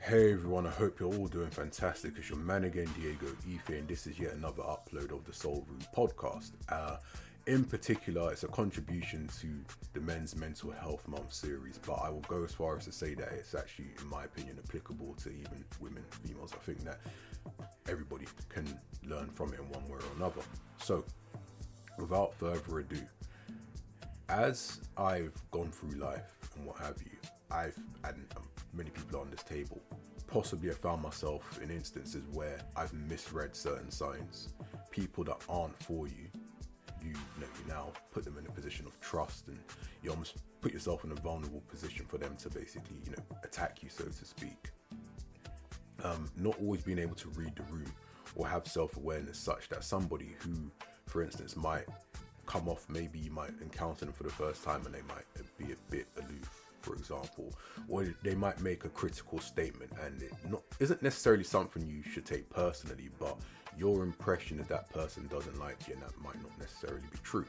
Hey everyone, I hope you're all doing fantastic. It's your man again, Diego Efe, and this is yet another upload of the Soul Room podcast. In particular, it's a contribution to the Men's Mental Health Month series, but I will go as far as to say that it's actually, in my opinion, applicable to even women, females. I think that everybody can learn from it in one way or another. So, without further ado, as I've gone through life and what have you, and many people on this table, possibly have found myself in instances where I've misread certain signs. People that aren't for you, you now put them in a position of trust, and you almost put yourself in a vulnerable position for them to basically, attack you, so to speak. Not always being able to read the room or have self-awareness such that somebody who, for instance, might come off, maybe you might encounter them for the first time and they might be a bit aloof, for example, or they might make a critical statement and it isn't necessarily something you should take personally, but your impression is that person doesn't like you, and that might not necessarily be true.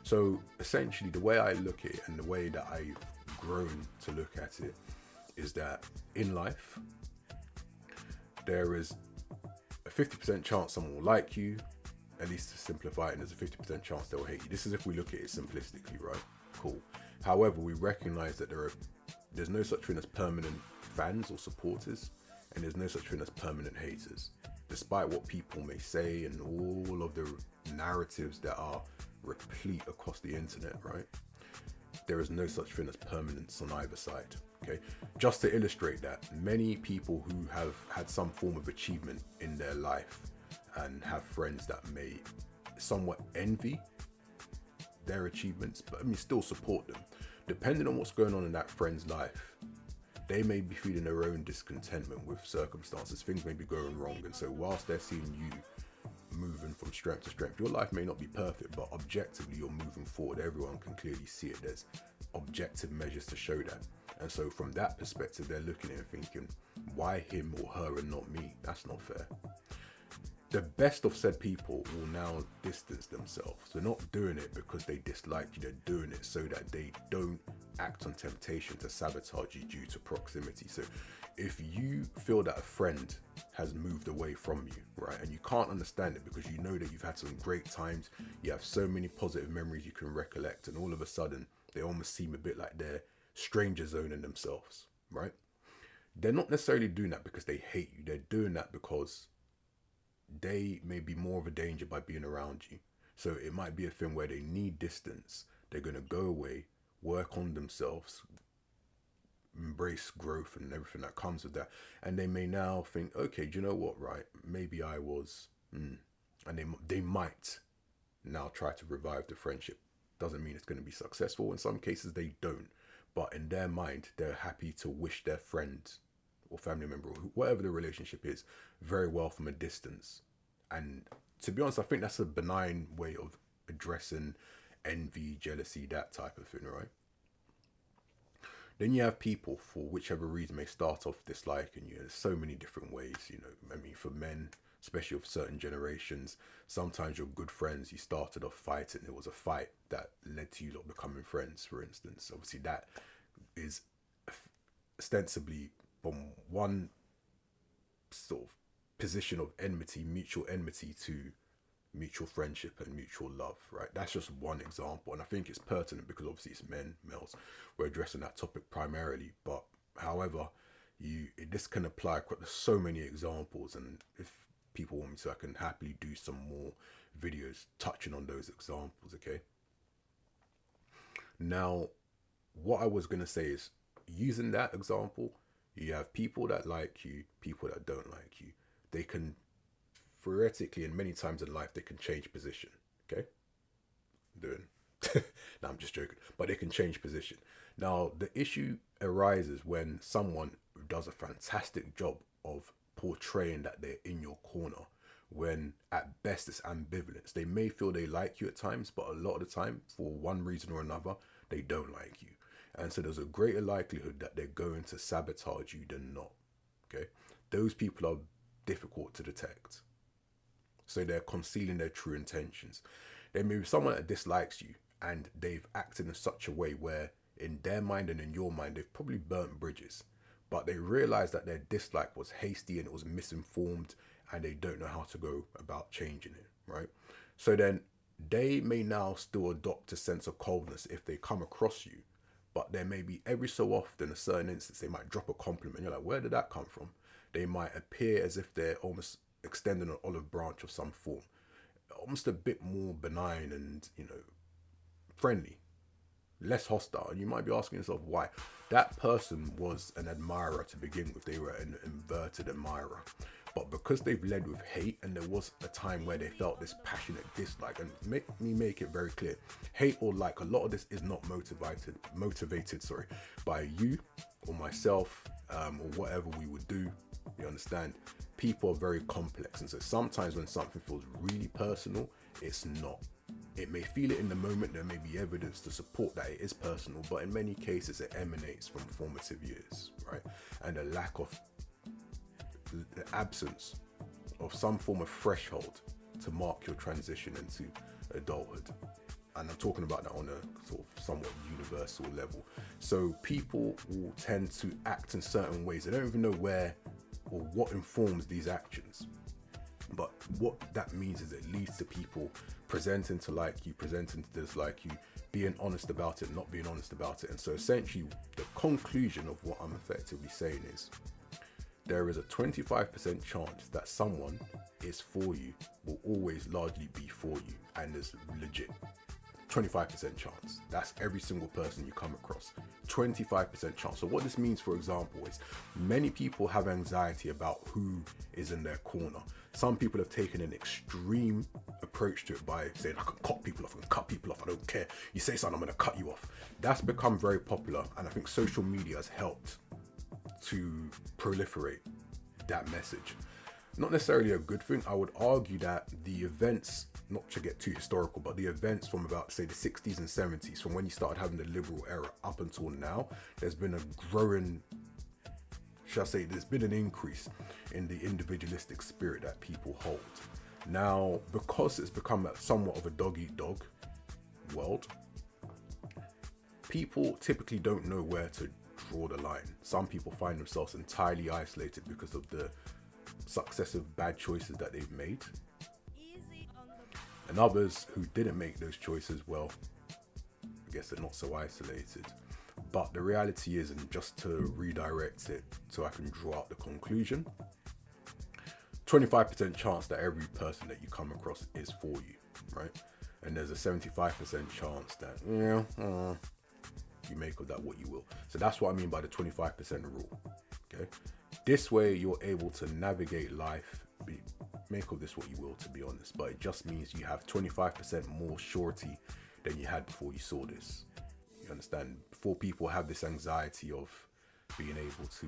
So essentially, the way I look at it and the way that I've grown to look at it is that in life, there is a 50% chance someone will like you, at least to simplify it, and there's a 50% chance they'll hate you. This is if we look at it simplistically, right? Cool. However, we recognize that there's no such thing as permanent fans or supporters, and there's no such thing as permanent haters. Despite what people may say and all of the narratives that are replete across the internet, right? There is no such thing as permanence on either side, okay? Just to illustrate that, many people who have had some form of achievement in their life and have friends that may somewhat envy their achievements, but still support them. Depending on what's going on in that friend's life, they may be feeling their own discontentment with circumstances. Things may be going wrong, and so whilst they're seeing you moving from strength to strength, your life may not be perfect, but objectively you're moving forward. Everyone can clearly see it. There's objective measures to show that. And so from that perspective, they're looking at it and thinking, why him or her and not me? That's not fair. The best of said people will now distance themselves. They're not doing it because they dislike you. They're doing it so that they don't act on temptation to sabotage you due to proximity. So if you feel that a friend has moved away from you, right, and you can't understand it because you know that you've had some great times, you have so many positive memories you can recollect, and all of a sudden they almost seem a bit like they're stranger zoning themselves, right? They're not necessarily doing that because they hate you. They're doing that because they may be more of a danger by being around you. So it might be a thing where they need distance. They're going to go away, work on themselves, embrace growth and everything that comes with that. And they may now think, okay, do you know what, right? Maybe I was, and they might now try to revive the friendship. Doesn't mean it's going to be successful. In some cases, they don't. But in their mind, they're happy to wish their friend or family member, or whatever the relationship is, very well from a distance. And to be honest, I think that's a benign way of addressing envy, jealousy, that type of thing, right? Then you have people, for whichever reason, may start off disliking you. There's so many different ways, for men, especially of certain generations, sometimes you're good friends, you started off fighting. There was a fight that led to you lot becoming friends, for instance. Obviously, that is ostensibly from one sort of position of enmity, mutual enmity, to mutual friendship and mutual love, right? That's just one example, and I think it's pertinent because obviously it's males, we're addressing that topic primarily. But however, this can apply across so many examples, and if people want me to, I can happily do some more videos touching on those examples, okay? Now, what I was going to say is, using that example, you have people that like you, people that don't like you. They can theoretically, and many times in life, they can change position, okay? No, I'm just joking, but they can change position. Now, the issue arises when someone does a fantastic job of portraying that they're in your corner, when at best it's ambivalence. They may feel they like you at times, but a lot of the time, for one reason or another, they don't like you. And so there's a greater likelihood that they're going to sabotage you than not, okay? Those people are difficult to detect. So they're concealing their true intentions. There may be someone that dislikes you and they've acted in such a way where in their mind and in your mind, they've probably burnt bridges. but they realize that their dislike was hasty and it was misinformed, and they don't know how to go about changing it, right? So then they may now still adopt a sense of coldness if they come across you, but there may be every so often a certain instance they might drop a compliment. You're like, where did that come from? They might appear as if they're almost extending an olive branch of some form, almost a bit more benign and, friendly, less hostile. And you might be asking yourself why. That person was an admirer to begin with. They were an inverted admirer. But because they've led with hate, and there was a time where they felt this passionate dislike, and make it very clear, hate or like, a lot of this is not motivated, by you or myself, or whatever we would do. You understand? People are very complex, and so sometimes when something feels really personal, it's not. It may feel it in the moment. There may be evidence to support that it is personal, but in many cases it emanates from formative years, right? And the absence of some form of threshold to mark your transition into adulthood. And I'm talking about that on a sort of somewhat universal level. So people will tend to act in certain ways. They don't even know where or what informs these actions. But what that means is it leads to people presenting to like you, presenting to dislike you, being honest about it, not being honest about it. And so essentially the conclusion of what I'm effectively saying is, there is a 25% chance that someone is for you, will always largely be for you, and there's legit 25% chance. That's every single person you come across. 25% chance. So what this means, for example, is many people have anxiety about who is in their corner. Some people have taken an extreme approach to it by saying, I can cut people off, I don't care. You say something, I'm going to cut you off. That's become very popular, and I think social media has helped to proliferate that message. Not necessarily a good thing. I would argue that the events, not to get too historical, but the events from about, say, the 60s and 70s, from when you started having the liberal era up until now, there's been a growing, there's been an increase in the individualistic spirit that people hold. Now, because it's become somewhat of a dog-eat-dog world, people typically don't know where to draw the line. Some people find themselves entirely isolated because of the successive bad choices that they've made, and others who didn't make those choices, well, I guess they're not so isolated. But the reality is, and just to redirect it so I can draw out the conclusion, 25% chance that every person that you come across is for you, right? And there's a 75% chance that you make of that what you will. So that's what I mean by the 25% rule. Okay, this way you're able to navigate life. Make of this what you will, to be honest, but it just means you have 25% more surety than you had before you saw this. You understand? Before, people have this anxiety of being able to,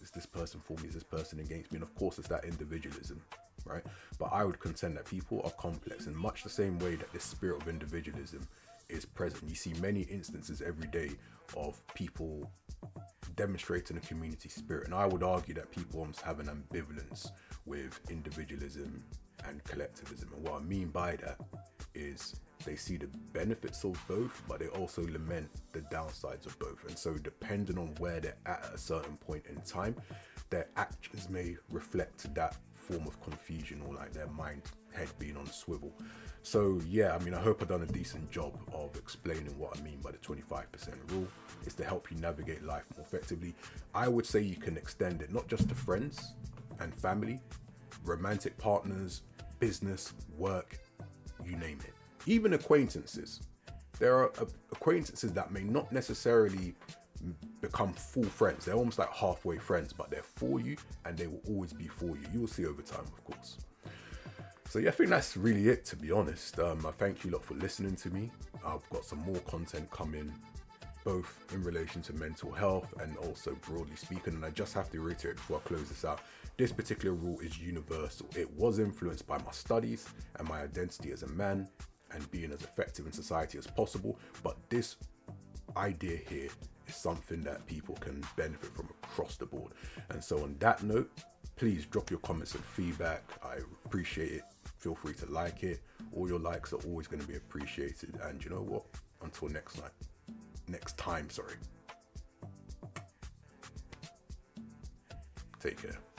is this person for me, is this person against me? And of course it's that individualism, right? But I would contend that people are complex in much the same way that this spirit of individualism is present. You see many instances every day of people demonstrating a community spirit, and I would argue that people almost have an ambivalence with individualism and collectivism. And what I mean by that is they see the benefits of both, but they also lament the downsides of both. And so depending on where they're at a certain point in time, their actions may reflect that form of confusion, or like their head being on a swivel. So yeah, I mean, I hope I've done a decent job of explaining what I mean by the 25% rule. It's to help you navigate life more effectively. I would say you can extend it not just to friends and family, romantic partners, business, work, you name it. Even acquaintances. There are acquaintances that may not necessarily become full friends. They're almost like halfway friends, but they're for you and they will always be for you. You will see over time, of course. So yeah, I think that's really it, to be honest. I thank you lot for listening to me. I've got some more content coming, both in relation to mental health and also broadly speaking. And I just have to reiterate before I close this out, this particular rule is universal. It was influenced by my studies and my identity as a man and being as effective in society as possible. But this idea here is something that people can benefit from across the board. And so on that note, please drop your comments and feedback. I appreciate it. Feel free to like it. All your likes are always going to be appreciated. And you know what? Until next time, sorry. Take care.